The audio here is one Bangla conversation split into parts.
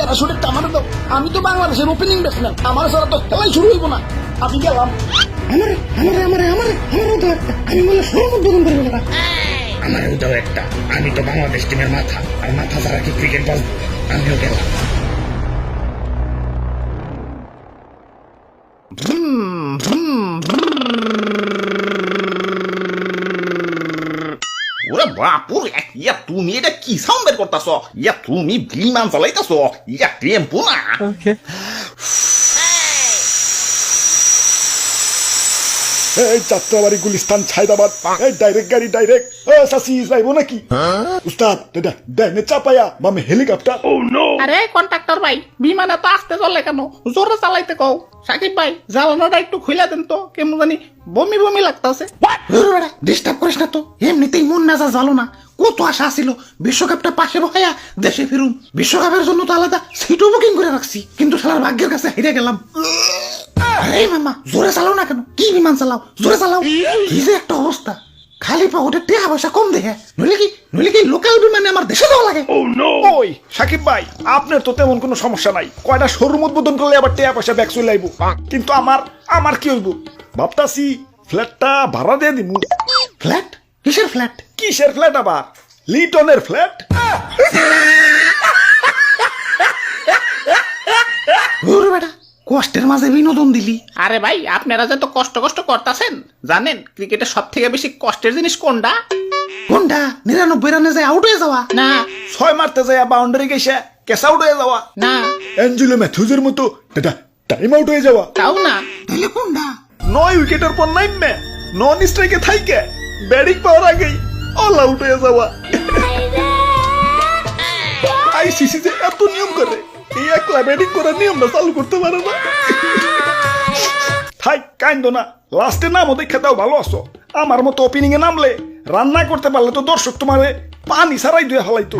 প্যারাশুটের টামাটা দাও। আমি তো বাংলাদেশের ওপেনিং ব্যাটসম্যান, আমার ছাড়া তো খেলাই শুরু হইব না। আমি গেলাম। আমি বলে সরম উদ্বোধন করবো না। আমারও দাও একটা, আমি তো বাংলাদেশ টিমের মাথা, আর মাথা ছাড়া কি ক্রিকেট বাজবো? আমিও গেলাম। ওরে বাপুরে, ইয়া তুমি এটা কি সাউন্ড বের করতেছ? ইয়া তুমি বিমান চালাইতেছ? ইয়া টেম্পো না? এই যাত্রাবাড়ি গুলিস্তান ছাইদাবাদ, এই ডাইরেক্ট গাড়ি ডাইরেক্ট। সাসি যাইবো নাকি? উস্তাদ দাদা দেনে চাপায়া মামে হেলিকপ্টার। আরে কন্ট্রাক্টর ভাই, বিমান এত আস্তে চলে কেন? জোরে চালাইতে কও। সাকিব ভাই, জ্বালানোটা একটু খুলে দেন তো, কেমন জানি বমি বমি লাগতেছে। ডিস্টার্ব করিস না তো, এমনিতেই মন মেজাজ ভালো না। কত আশা ছিল বিশ্বকাপটা পাশে বহাইয়া দেশে ফিরুম, বিশ্বকাপের জন্য তো আলাদা সিটও বুকিং করে রাখছি, কিন্তু শালার ভাগ্যের কাছে হেরে গেলাম। আরে মামা, জোরে চালাও না কেন? কি বিমান চালাও, জোরে চালাও। কি যে একটা অবস্থা, খালি পাউডার টাকা পয়সা কম দেখে, নইলে কি লোকাল বিমানে আমার দেশে যাওয়া লাগে। ওই সাকিব ভাই, আপনার তো তেমন কোনো সমস্যা নাই, কয়টা শোরুম উদ্বোধন করলে আবার টাকা পয়সা ব্যাক চলে আইব। কিন্তু আমার কি হইব ভাবতাছি, ফ্ল্যাটটা ভাড়া দিয়ে দিমু। ফ্ল্যাট? কিসের ফ্ল্যাট? কিসের ফ্ল্যাট আবার? লিটনের ফ্ল্যাট। ওরে বেটা, কষ্টের মাঝে বিনোদন দিলি। আরে ভাই, আপনারা যে তো কষ্ট করতেছেন, জানেন ক্রিকেটের সব থেকে বেশি কষ্টের জিনিস কোনটা? কোনটা? 99 রানে যায় আউট হয়ে যাওয়া? না 6 মারতে যায় বাউন্ডারি গেছে ক্যাচ আউট হয়ে যাওয়া। না, অ্যাঞ্জেলো ম্যাথিউজের মতো দাদা টাইম আউট হয়ে যাওয়া। তাও না। তাহলে কোনটা? 9 উইকেটের পর নাইমে নন স্ট্রাইকে থাইকে ব্যাটিং পাওয়ার আগেই অল আউট হয়ে যাওয়া। আইসিসি যে এত নিয়ম করে, এই একলা ব্যাটিং করার নিয়মটা চালু করতে পারে না। থাই কাইন্দ না, লাস্টে নামও দেখে দাও ভালো আছো। আমার মতো ওপেনিং এ নামলে রান্না করতে পারলে তো দর্শক তোমারে পানি ছাড়াই ধুয়ে হালাইতো।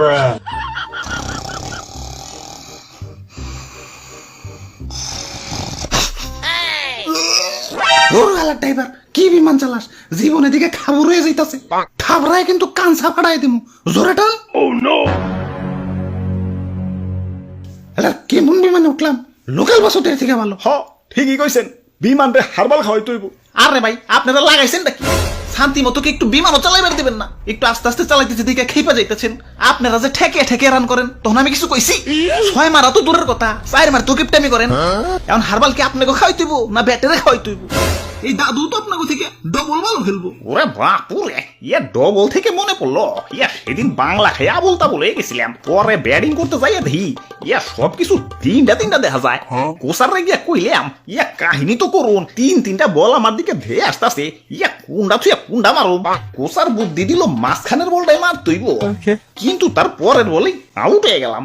ড্রাইভার, কি বিমান চালাস? জীবনের দিকে খাবর হয়ে যাইতাছে। খাবরায় কিন্তু কানসা ফাড়াই দিমু। জোরে টান। কেমন বিমানে উঠলাম? লোকাল বাস ওদের থেকে ভালো। হ ঠিকই কইছেন, বিমানরে হারবাল খাওয়াই তৈব। আরে ভাই, আপনারা লাগাইছেন নাকি? শান্তি মতো কি একটু বিমানও চালাইবার দিবেন না? একটু আস্তে আস্তে চালাইতেছে দিকে খেপা যাইতেছেন। আপনারা যে ঠেকে রান করেন, তখন আমি কিছু কইছি? 6 মারা তো দূরের কথা, 4 মার তো কিপটামি করেন। এখন হারবাল কি আপনাকে খাওয়াই তুইব না ব্যাটারে খাওয়াই তুইব? এই দাদু তো আপনাকে থেকে ডবল বল খেলবো। ওরে বাপুরে, ইয়া ডবল থেকে মনে পড়লো, ইয়া সেদিন বাংলা খেয়া বলতা বলে গেছিলাম, পরে ব্যাটিং করতে যাইয়া দেখি ইয়া সবকিছু তিনটা দেখা যায়। কোসারে গিয়া কইলাম, ইয়া কাহিনী তো করুন, তিনটা বল আমার দিকে ধেয়ে আসতেছে, ইয়া কুন্ডা থুয়া কুন্ডা মারো। কোসার বুদ্ধি দিল মাঝখানের বলটাই মার তৈব, কিন্তু তার পরের বলেই আউট হয়ে গেলাম।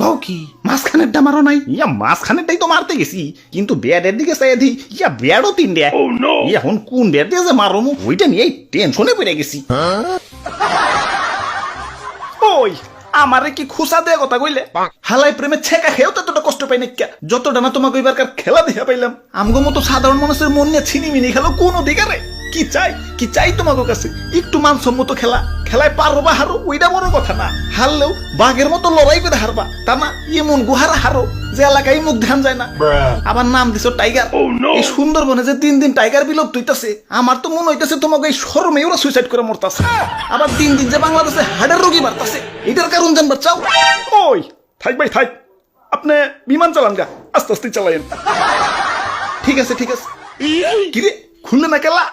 কও কি মাঝখানের ডা মারো নাই? ইয়া মাঝখানেরটাই তো মারতে গেছি, কিন্তু ব্যাটের দিকে চাই দি ইয়া ব্যাটও 3টা। এখন কোন ব্যাট দিয়ে যে মারো ওইটা নিয়ে টেনশনে পড়ে গেছি। ওই আমারে কি খুশা দেয়া কথা কইলে? হালাই প্রেমে ছেকা খেয়েও ততটা কষ্ট পাই নাকি, যতটা না তোমাকে এবারকার খেলা দেখা পাইলাম। আমগো মতো সাধারণ মানুষের মন নিয়ে ছিনিমিনি খেলো কোন অধিকারে? কি চাই তোমাকে কাছে? একটু মানসম্মত খেলায় পারো বা হারো ওইটা বড় কথা না। হারলেও বাঘের মতো লড়াই করে হারবা, তা না এমন গুহারা হারো যে এলাকায় মুখ ধ্যান যায় না। আবার নাম দিছো টাইগার। এই সুন্দরবনে যে দিন টাইগার বিলুপ্ত হইতাছে, আমার তো মনে হইতাছে তোমাকে এই শরমে ওরা সুইসাইড করে মরতাছে। আবার দিন যে বাংলাদেশে হার্টের রোগী বাড়তাছে, এটার কারণ জানবার চাও? ওই থাক ভাই থাক, আপনি বিমান চালান গা, আস্তে আস্তে চালাইন। ঠিক আছে কিরে খুললে না কেলা?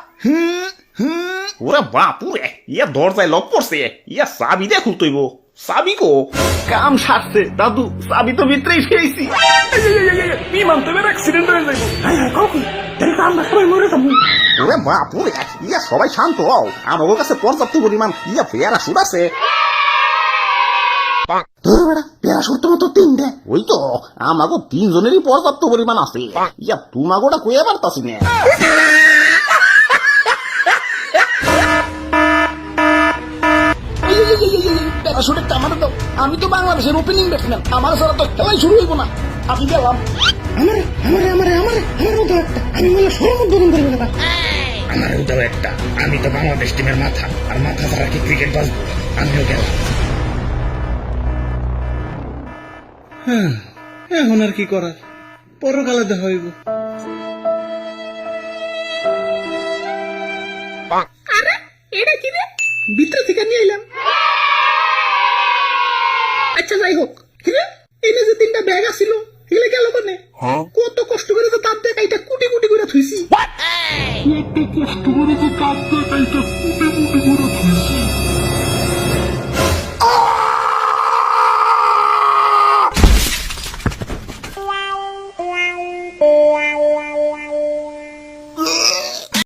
ওরে বাপুরে, ইয়া দরজায় লক পড়ছে, ইয়া চাবি দিয়ে খুলতইব। চাবি কো? কাম সারছে দাদু, চাবি তো ভিতরেই খেয়েছি। বিমান তো অ্যাক্সিডেন্ট হয়ে যাইব। ওরে বাপুরে, ইয়া সবাই শান্ত হও, আমার কাছে পর্যাপ্ত পরিমাণ ইয়া প্যারাশুট আছে। প্যারাশুট তো 3টে। ওই তো আমাকে 3 জনেরই পর্যাপ্ত পরিমাণ আছে। ইয়া তোমাগোটা কইয়া পারতাছি না। প্যারাশুটের টামাটা দাও। আমি তো বাংলাদেশের ওপেনিং ব্যাটসম্যান, আমার ছাড়া তো খেলাই শুরু হইব না। আমি গেলাম। আমি বলে সরম উদ্বোধন করবো না। আমারও দাও একটা, আমি তো বাংলাদেশ টিমের মাথা, আর মাথা ছাড়া কি ক্রিকেট বাজবো? আমিও গেলাম। এখন আর কি করার, পরকালে দেখা হইব। আরে এটা কি রে, ভিতর থেকে নিয়ে এলাম। আচ্ছা যাই হোক, কিরে এনে যে 3টা ব্যাগ আছিল এগুলো গেল কোনে?